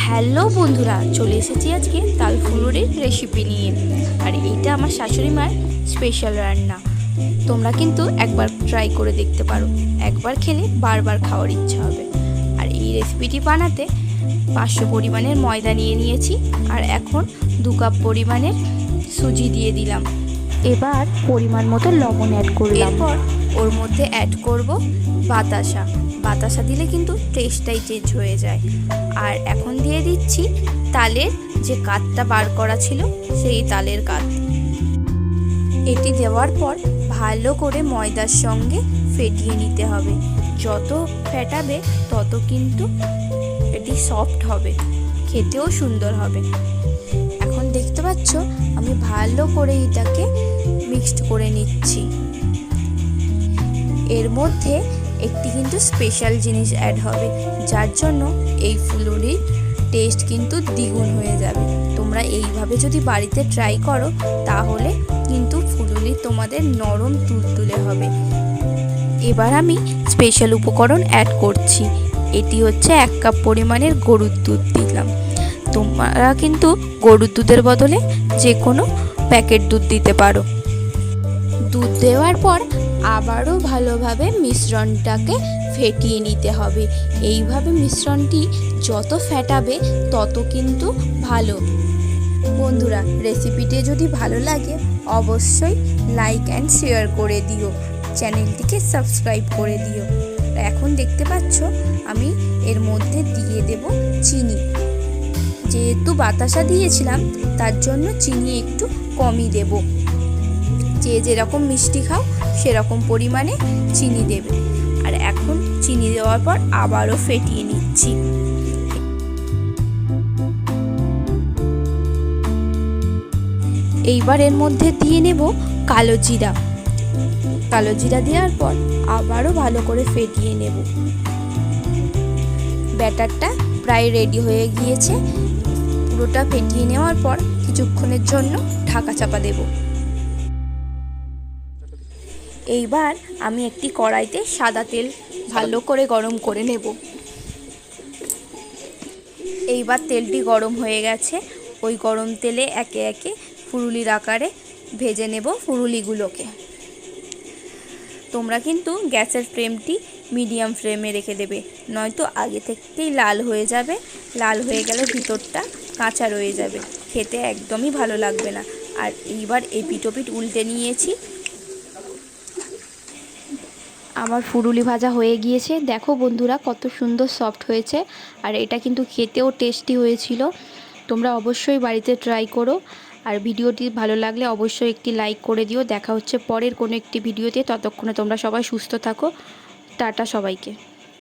Hello বন্ধুরা, চলে এসেছি আজকে তাল ফুলুরির রেসিপি নিয়ে। আর এইটা আমার শাশুড়ি মার স্পেশাল রান্না। তোমরা কিন্তু একবার ট্রাই করে দেখতে পারো, একবার খেলে বারবার খাওয়ার ইচ্ছা হবে। আর এই রেসিপিটি বানাতে 500 পরিমাণের ময়দা নিয়ে নিয়েছি, আর এখন 2 কাপ পরিমাণের সুজি দিয়ে দিলাম। এবার পরিমাণ মতো লবণ অ্যাড করলাম। এরপর ওর মধ্যে অ্যাড করব বাতাসা। বাতাসা দিলে কিন্তু টেস্টটাই চেঞ্জ হয়ে যায়। আর এখন দিয়ে দিচ্ছি তালের যে কাতটা বার করা ছিল, সেই তালের কাত। এটি দেওয়ার পর ভালো করে ময়দার সঙ্গে ফেটিয়ে নিতে হবে। যত ফেটাবে তত কিন্তু এটি সফট হবে, খেতেও সুন্দর হবে। এখন দেখতে পাচ্ছ আমি ভালো করে এটাকে মিক্সড করে নিচ্ছি। এর মধ্যে একটি কিন্তু স্পেশাল জিনিস অ্যাড হবে, যার জন্য এই ফুলুরির টেস্ট কিন্তু দ্বিগুণ হয়ে যাবে। তোমরা এইভাবে যদি বাড়িতে ট্রাই করো তাহলে কিন্তু ফুলুরি তোমাদের নরম তুলতুলে হবে। এবার আমি স্পেশাল উপকরণ অ্যাড করছি। এটি হচ্ছে 1 কাপ পরিমাণের গরুর দুধ দিলাম। তোমরা কিন্তু গরুর দুধের বদলে যে কোনো প্যাকেট দুধ দিতে পারো। দুধ দেওয়ার পর আবারও ভালোভাবে মিশ্রণটাকে ফেটিয়ে নিতে হবে। এইভাবে মিশ্রণটি যত ফেটাবে তত কিন্তু ভালো। বন্ধুরা, রেসিপিটি যদি ভালো লাগে অবশ্যই লাইক অ্যান্ড শেয়ার করে দিও, চ্যানেলটিকে সাবস্ক্রাইব করে দিও। এখন দেখতে পাচ্ছ আমি এর মধ্যে দিয়ে দেব চিনি। যেহেতু বাতাসা দিয়েছিলাম তার জন্য চিনি একটু কমই দেব। যে যেরকম মিষ্টি খাও সেরকম পরিমাণে চিনি দেবে। আর এখন চিনি দেওয়ার পর আবারও ফেটিয়ে নিচ্ছি। এইবার এর মধ্যে দিয়ে নেব কালো জিরা। কালো জিরা দেওয়ার পর আবারও ভালো করে ফেটিয়ে নেব। ব্যাটারটা প্রায় রেডি হয়ে গিয়েছে। পুরোটা ফেটিয়ে নেওয়ার পর কিছুক্ষণের জন্য ঢাকা চাপা দেব। এইবার আমি একটি কড়াইতে সাদা তেল ভালো করে গরম করে নেব। এইবার তেলটি গরম হয়ে গেছে। ওই গরম তেলে একে একে ফুলুরির আকারে ভেজে নেব ফুলুরিগুলোকে। তোমরা কিন্তু গ্যাসের ফ্লেমটি মিডিয়াম ফ্লেমে রেখে দেবে, নয়তো আগে থেকেই লাল হয়ে যাবে। লাল হয়ে গেলে ভিতরটা কাঁচা রয়ে যাবে, খেতে একদমই ভালো লাগবে না। আর এইবার এপিট ওপিট উল্টে নিয়েছি। আমার ফুলুরি ভাজা হয়ে গিয়েছে। দেখো বন্ধুরা কত সুন্দর সফট হয়েছে। আর এটা কিন্তু খেতেও টেস্টি হয়েছিল। তোমরা অবশ্যই বাড়িতে ট্রাই করো। আর ভিডিওটি ভালো লাগলে অবশ্যই একটি লাইক করে দিও। দেখা হচ্ছে পরের কোনো একটি ভিডিওতে। ততক্ষণে তোমরা সবাই সুস্থ থাকো। টাটা সবাইকে।